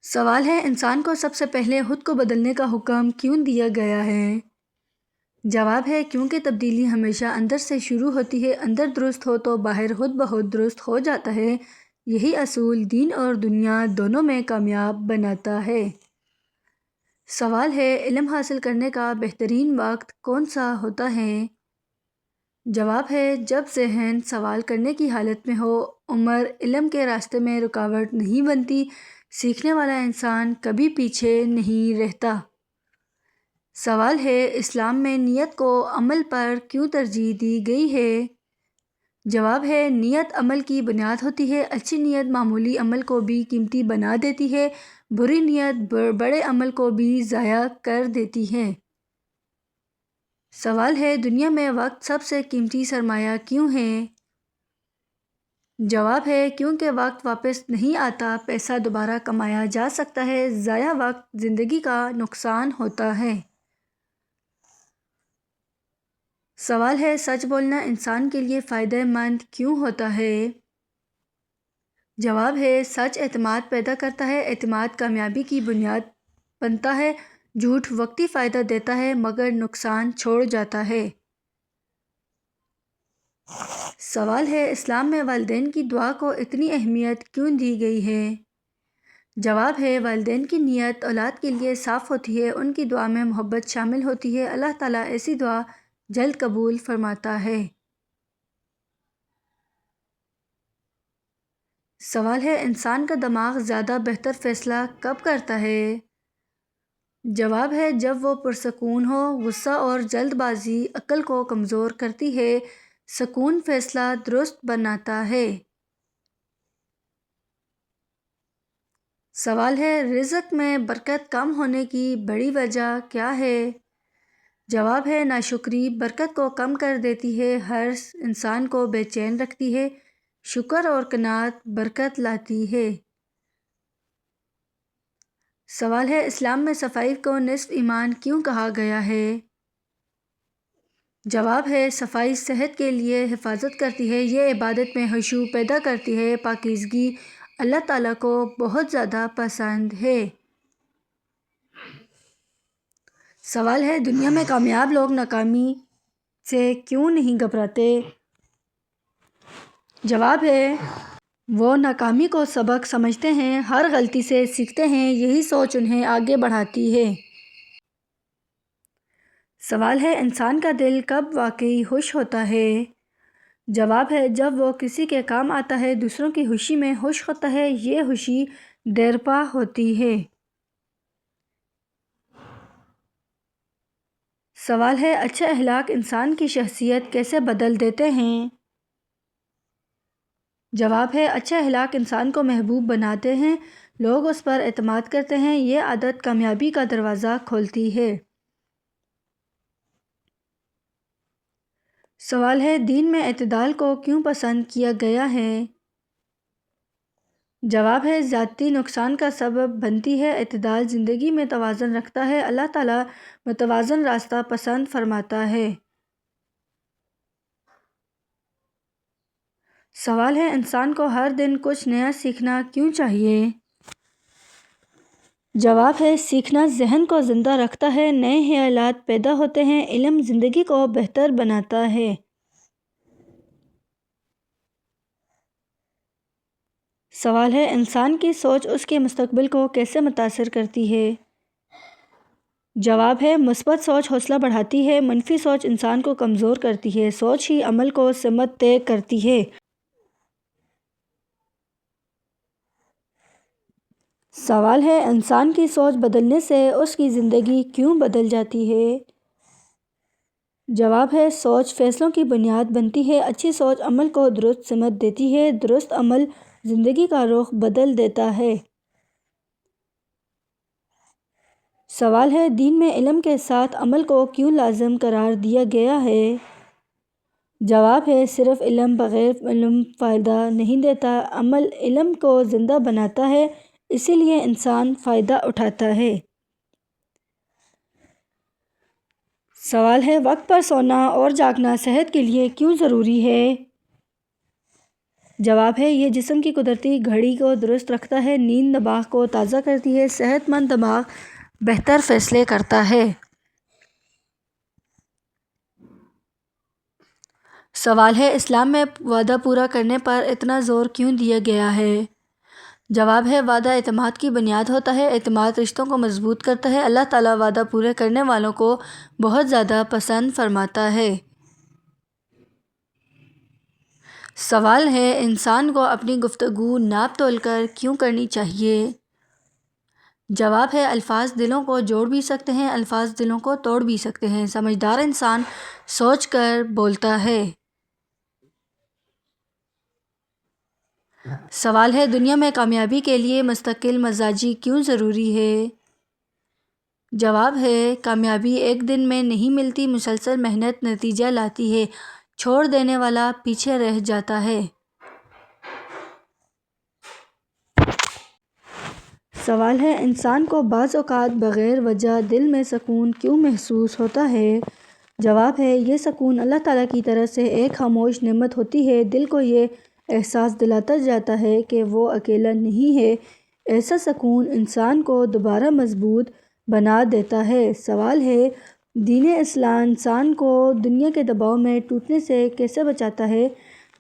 سوال ہے انسان کو سب سے پہلے خود کو بدلنے کا حکم کیوں دیا گیا ہے؟ جواب ہے کیونکہ تبدیلی ہمیشہ اندر سے شروع ہوتی ہے، اندر درست ہو تو باہر خود بخود درست ہو جاتا ہے۔ یہی اصول دین اور دنیا دونوں میں کامیاب بناتا ہے۔ سوال ہے علم حاصل کرنے کا بہترین وقت کون سا ہوتا ہے؟ جواب ہے جب ذہن سوال کرنے کی حالت میں ہو، عمر علم کے راستے میں رکاوٹ نہیں بنتی، سیکھنے والا انسان کبھی پیچھے نہیں رہتا۔ سوال ہے اسلام میں نیت کو عمل پر کیوں ترجیح دی گئی ہے؟ جواب ہے نیت عمل کی بنیاد ہوتی ہے، اچھی نیت معمولی عمل کو بھی قیمتی بنا دیتی ہے، بری نیت بڑے عمل کو بھی ضائع کر دیتی ہے۔ سوال ہے دنیا میں وقت سب سے قیمتی سرمایہ کیوں ہے؟ جواب ہے کیونکہ وقت واپس نہیں آتا، پیسہ دوبارہ کمایا جا سکتا ہے، ضائع وقت زندگی کا نقصان ہوتا ہے۔ سوال ہے سچ بولنا انسان کے لیے فائدہ مند کیوں ہوتا ہے؟ جواب ہے سچ اعتماد پیدا کرتا ہے، اعتماد کامیابی کی بنیاد بنتا ہے، جھوٹ وقتی فائدہ دیتا ہے مگر نقصان چھوڑ جاتا ہے۔ سوال ہے اسلام میں والدین کی دعا کو اتنی اہمیت کیوں دی گئی ہے؟ جواب ہے والدین کی نیت اولاد کے لیے صاف ہوتی ہے، ان کی دعا میں محبت شامل ہوتی ہے، اللہ تعالیٰ ایسی دعا جلد قبول فرماتا ہے۔ سوال ہے انسان کا دماغ زیادہ بہتر فیصلہ کب کرتا ہے؟ جواب ہے جب وہ پرسکون ہو، غصہ اور جلد بازی عقل کو کمزور کرتی ہے، سکون فیصلہ درست بناتا ہے۔ سوال ہے رزق میں برکت کم ہونے کی بڑی وجہ کیا ہے؟ جواب ہے ناشکری برکت کو کم کر دیتی ہے، حرص انسان کو بے چین رکھتی ہے، شکر اور قناعت برکت لاتی ہے۔ سوال ہے اسلام میں صفائی کو نصف ایمان کیوں کہا گیا ہے؟ جواب ہے صفائی صحت کے لیے حفاظت کرتی ہے، یہ عبادت میں خشوع پیدا کرتی ہے، پاکیزگی اللہ تعالیٰ کو بہت زیادہ پسند ہے۔ سوال ہے دنیا میں کامیاب لوگ ناکامی سے کیوں نہیں گھبراتے؟ جواب ہے وہ ناکامی کو سبق سمجھتے ہیں، ہر غلطی سے سیکھتے ہیں، یہی سوچ انہیں آگے بڑھاتی ہے۔ سوال ہے انسان کا دل کب واقعی خوش ہوتا ہے؟ جواب ہے جب وہ کسی کے کام آتا ہے، دوسروں کی خوشی میں خوش ہوتا ہے، یہ خوشی دیرپا ہوتی ہے۔ سوال ہے اچھے اخلاق انسان کی شخصیت کیسے بدل دیتے ہیں؟ جواب ہے اچھے اخلاق انسان کو محبوب بناتے ہیں، لوگ اس پر اعتماد کرتے ہیں، یہ عادت کامیابی کا دروازہ کھولتی ہے۔ سوال ہے دین میں اعتدال کو کیوں پسند کیا گیا ہے؟ جواب ہے ذاتی نقصان کا سبب بنتی ہے، اعتدال زندگی میں توازن رکھتا ہے، اللہ تعالیٰ متوازن راستہ پسند فرماتا ہے۔ سوال ہے انسان کو ہر دن کچھ نیا سیکھنا کیوں چاہیے؟ جواب ہے سیکھنا ذہن کو زندہ رکھتا ہے، نئے خیالات پیدا ہوتے ہیں، علم زندگی کو بہتر بناتا ہے۔ سوال ہے انسان کی سوچ اس کے مستقبل کو کیسے متاثر کرتی ہے؟ جواب ہے مثبت سوچ حوصلہ بڑھاتی ہے، منفی سوچ انسان کو کمزور کرتی ہے، سوچ ہی عمل کو سمت طے کرتی ہے۔ سوال ہے انسان کی سوچ بدلنے سے اس کی زندگی کیوں بدل جاتی ہے؟ جواب ہے سوچ فیصلوں کی بنیاد بنتی ہے، اچھی سوچ عمل کو درست سمت دیتی ہے، درست عمل زندگی کا رخ بدل دیتا ہے۔ سوال ہے دین میں علم کے ساتھ عمل کو کیوں لازم قرار دیا گیا ہے؟ جواب ہے صرف علم بغیر علم فائدہ نہیں دیتا، عمل علم کو زندہ بناتا ہے، اسی لیے انسان فائدہ اٹھاتا ہے۔ سوال ہے وقت پر سونا اور جاگنا صحت کے لیے کیوں ضروری ہے؟ جواب ہے یہ جسم کی قدرتی گھڑی کو درست رکھتا ہے، نیند دماغ کو تازہ کرتی ہے، صحت مند دماغ بہتر فیصلے کرتا ہے۔ سوال ہے اسلام میں وعدہ پورا کرنے پر اتنا زور کیوں دیا گیا ہے؟ جواب ہے وعدہ اعتماد کی بنیاد ہوتا ہے، اعتماد رشتوں کو مضبوط کرتا ہے، اللہ تعالیٰ وعدہ پورے کرنے والوں کو بہت زیادہ پسند فرماتا ہے۔ سوال ہے انسان کو اپنی گفتگو ناپ تول کر کیوں کرنی چاہیے؟ جواب ہے الفاظ دلوں کو جوڑ بھی سکتے ہیں، الفاظ دلوں کو توڑ بھی سکتے ہیں، سمجھدار انسان سوچ کر بولتا ہے۔ سوال ہے دنیا میں کامیابی کے لیے مستقل مزاجی کیوں ضروری ہے؟ جواب ہے کامیابی ایک دن میں نہیں ملتی، مسلسل محنت نتیجہ لاتی ہے، چھوڑ دینے والا پیچھے رہ جاتا ہے۔ سوال ہے انسان کو بعض اوقات بغیر وجہ دل میں سکون کیوں محسوس ہوتا ہے؟ جواب ہے یہ سکون اللہ تعالیٰ کی طرف سے ایک خاموش نعمت ہوتی ہے، دل کو یہ احساس دلاتا جاتا ہے کہ وہ اکیلا نہیں ہے، ایسا سکون انسان کو دوبارہ مضبوط بنا دیتا ہے۔ سوال ہے دین اسلام انسان کو دنیا کے دباؤ میں ٹوٹنے سے کیسے بچاتا ہے؟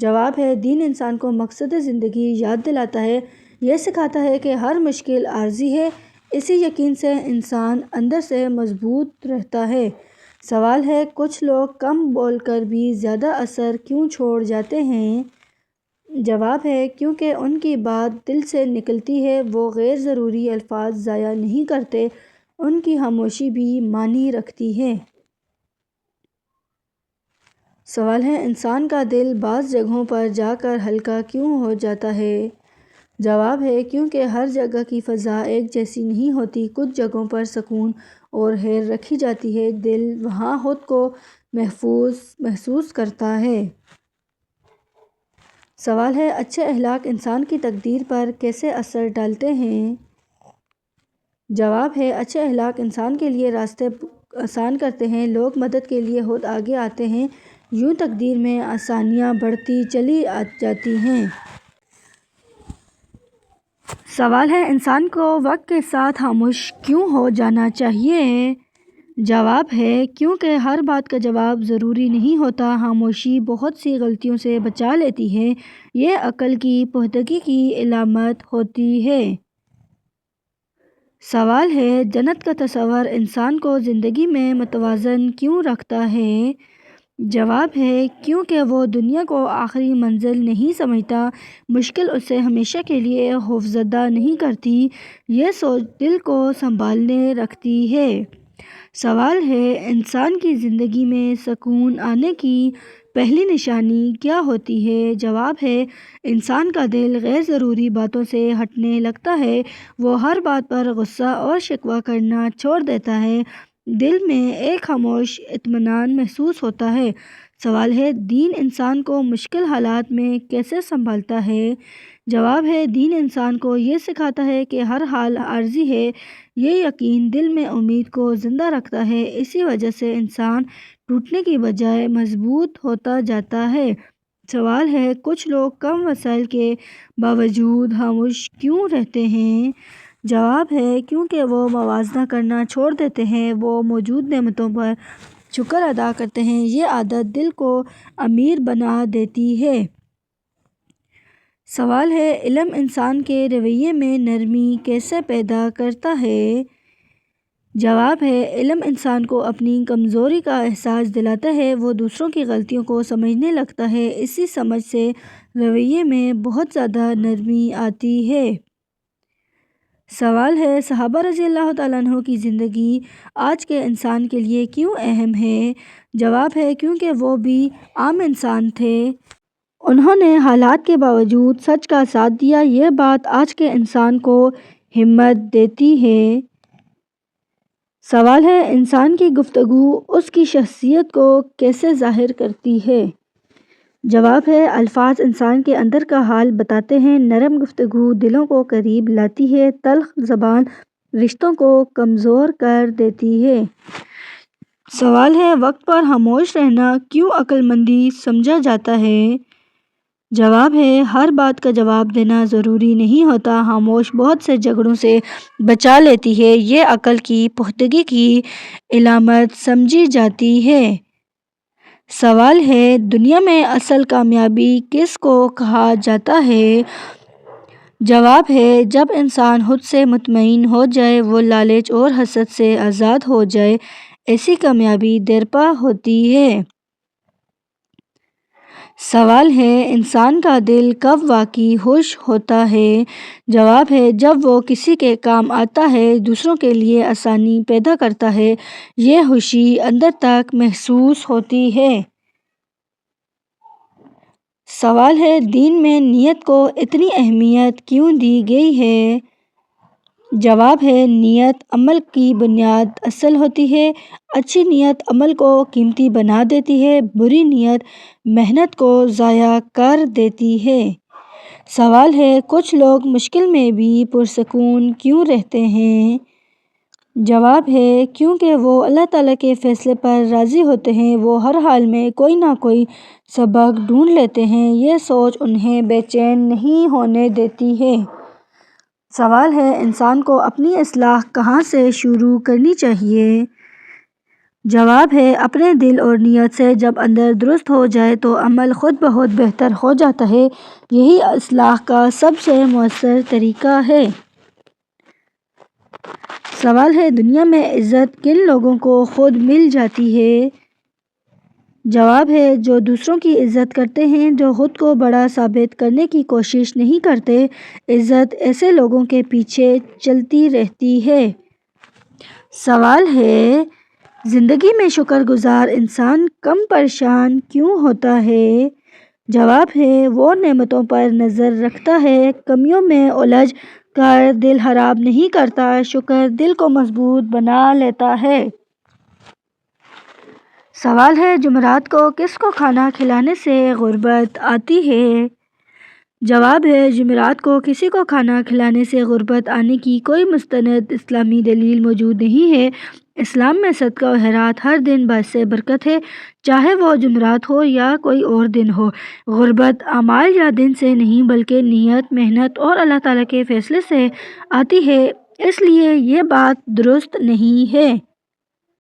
جواب ہے دین انسان کو مقصد زندگی یاد دلاتا ہے، یہ سکھاتا ہے کہ ہر مشکل عارضی ہے، اسی یقین سے انسان اندر سے مضبوط رہتا ہے۔ سوال ہے کچھ لوگ کم بول کر بھی زیادہ اثر کیوں چھوڑ جاتے ہیں؟ جواب ہے کیونکہ ان کی بات دل سے نکلتی ہے، وہ غیر ضروری الفاظ ضائع نہیں کرتے، ان کی خاموشی بھی معنی رکھتی ہے۔ سوال ہے انسان کا دل بعض جگہوں پر جا کر ہلکا کیوں ہو جاتا ہے؟ جواب ہے کیونکہ ہر جگہ کی فضا ایک جیسی نہیں ہوتی، کچھ جگہوں پر سکون اور خیر رکھی جاتی ہے، دل وہاں خود کو محفوظ محسوس کرتا ہے۔ سوال ہے اچھے اخلاق انسان کی تقدیر پر کیسے اثر ڈالتے ہیں؟ جواب ہے اچھے اخلاق انسان کے لیے راستے آسان کرتے ہیں، لوگ مدد کے لیے خود آگے آتے ہیں، یوں تقدیر میں آسانیاں بڑھتی چلی جاتی ہیں۔ سوال ہے انسان کو وقت کے ساتھ خاموش کیوں ہو جانا چاہیے؟ جواب ہے کیونکہ ہر بات کا جواب ضروری نہیں ہوتا، خاموشی بہت سی غلطیوں سے بچا لیتی ہے، یہ عقل کی پختگی کی علامت ہوتی ہے۔ سوال ہے جنت کا تصور انسان کو زندگی میں متوازن کیوں رکھتا ہے؟ جواب ہے کیونکہ وہ دنیا کو آخری منزل نہیں سمجھتا، مشکل اسے ہمیشہ کے لیے خوفزدہ نہیں کرتی، یہ سوچ دل کو سنبھالے رکھتی ہے۔ سوال ہے انسان کی زندگی میں سکون آنے کی پہلی نشانی کیا ہوتی ہے؟ جواب ہے انسان کا دل غیر ضروری باتوں سے ہٹنے لگتا ہے، وہ ہر بات پر غصہ اور شکوہ کرنا چھوڑ دیتا ہے، دل میں ایک خاموش اطمینان محسوس ہوتا ہے۔ سوال ہے دین انسان کو مشکل حالات میں کیسے سنبھالتا ہے؟ جواب ہے دین انسان کو یہ سکھاتا ہے کہ ہر حال عارضی ہے، یہ یقین دل میں امید کو زندہ رکھتا ہے، اسی وجہ سے انسان ٹوٹنے کی بجائے مضبوط ہوتا جاتا ہے۔ سوال ہے کچھ لوگ کم وسائل کے باوجود خاموش کیوں رہتے ہیں؟ جواب ہے کیونکہ وہ موازنہ کرنا چھوڑ دیتے ہیں، وہ موجود نعمتوں پر شکر ادا کرتے ہیں، یہ عادت دل کو امیر بنا دیتی ہے۔ سوال ہے علم انسان کے رویے میں نرمی کیسے پیدا کرتا ہے؟ جواب ہے علم انسان کو اپنی کمزوری کا احساس دلاتا ہے، وہ دوسروں کی غلطیوں کو سمجھنے لگتا ہے، اسی سمجھ سے رویے میں بہت زیادہ نرمی آتی ہے۔ سوال ہے صحابہ رضی اللہ تعالیٰ عنہ کی زندگی آج کے انسان کے لیے کیوں اہم ہے؟ جواب ہے کیونکہ وہ بھی عام انسان تھے، انہوں نے حالات کے باوجود سچ کا ساتھ دیا، یہ بات آج کے انسان کو ہمت دیتی ہے۔ سوال ہے انسان کی گفتگو اس کی شخصیت کو کیسے ظاہر کرتی ہے؟ جواب ہے الفاظ انسان کے اندر کا حال بتاتے ہیں، نرم گفتگو دلوں کو قریب لاتی ہے، تلخ زبان رشتوں کو کمزور کر دیتی ہے۔ سوال ہے وقت پر خاموش رہنا کیوں عقل مندی سمجھا جاتا ہے؟ جواب ہے ہر بات کا جواب دینا ضروری نہیں ہوتا، خاموش بہت سے جھگڑوں سے بچا لیتی ہے، یہ عقل کی پختگی کی علامت سمجھی جاتی ہے۔ سوال ہے دنیا میں اصل کامیابی کس کو کہا جاتا ہے؟ جواب ہے جب انسان خود سے مطمئن ہو جائے، وہ لالچ اور حسد سے آزاد ہو جائے، ایسی کامیابی دیرپا ہوتی ہے۔ سوال ہے انسان کا دل کب واقعی خوش ہوتا ہے؟ جواب ہے جب وہ کسی کے کام آتا ہے، دوسروں کے لیے آسانی پیدا کرتا ہے، یہ خوشی اندر تک محسوس ہوتی ہے۔ سوال ہے دین میں نیت کو اتنی اہمیت کیوں دی گئی ہے؟ جواب ہے نیت عمل کی بنیاد اصل ہوتی ہے، اچھی نیت عمل کو قیمتی بنا دیتی ہے، بری نیت محنت کو ضائع کر دیتی ہے۔ سوال ہے کچھ لوگ مشکل میں بھی پرسکون کیوں رہتے ہیں؟ جواب ہے کیونکہ وہ اللہ تعالیٰ کے فیصلے پر راضی ہوتے ہیں، وہ ہر حال میں کوئی نہ کوئی سبق ڈھونڈ لیتے ہیں، یہ سوچ انہیں بے چین نہیں ہونے دیتی ہے۔ سوال ہے انسان کو اپنی اصلاح کہاں سے شروع کرنی چاہیے؟ جواب ہے اپنے دل اور نیت سے، جب اندر درست ہو جائے تو عمل خود بخود بہتر ہو جاتا ہے، یہی اصلاح کا سب سے مؤثر طریقہ ہے۔ سوال ہے دنیا میں عزت کن لوگوں کو خود مل جاتی ہے؟ جواب ہے جو دوسروں کی عزت کرتے ہیں، جو خود کو بڑا ثابت کرنے کی کوشش نہیں کرتے، عزت ایسے لوگوں کے پیچھے چلتی رہتی ہے۔ سوال ہے زندگی میں شکر گزار انسان کم پریشان کیوں ہوتا ہے؟ جواب ہے وہ نعمتوں پر نظر رکھتا ہے، کمیوں میں الجھ کر دل خراب نہیں کرتا، شکر دل کو مضبوط بنا لیتا ہے۔ سوال ہے جمعرات کو کس کو کھانا کھلانے سے غربت آتی ہے؟ جواب ہے جمعرات کو کسی کو کھانا کھلانے سے غربت آنے کی کوئی مستند اسلامی دلیل موجود نہیں ہے۔ اسلام میں صدقہ و خیرات ہر دن باعث برکت ہے، چاہے وہ جمعرات ہو یا کوئی اور دن ہو۔ غربت اعمال یا دن سے نہیں بلکہ نیت، محنت اور اللہ تعالیٰ کے فیصلے سے آتی ہے، اس لیے یہ بات درست نہیں ہے۔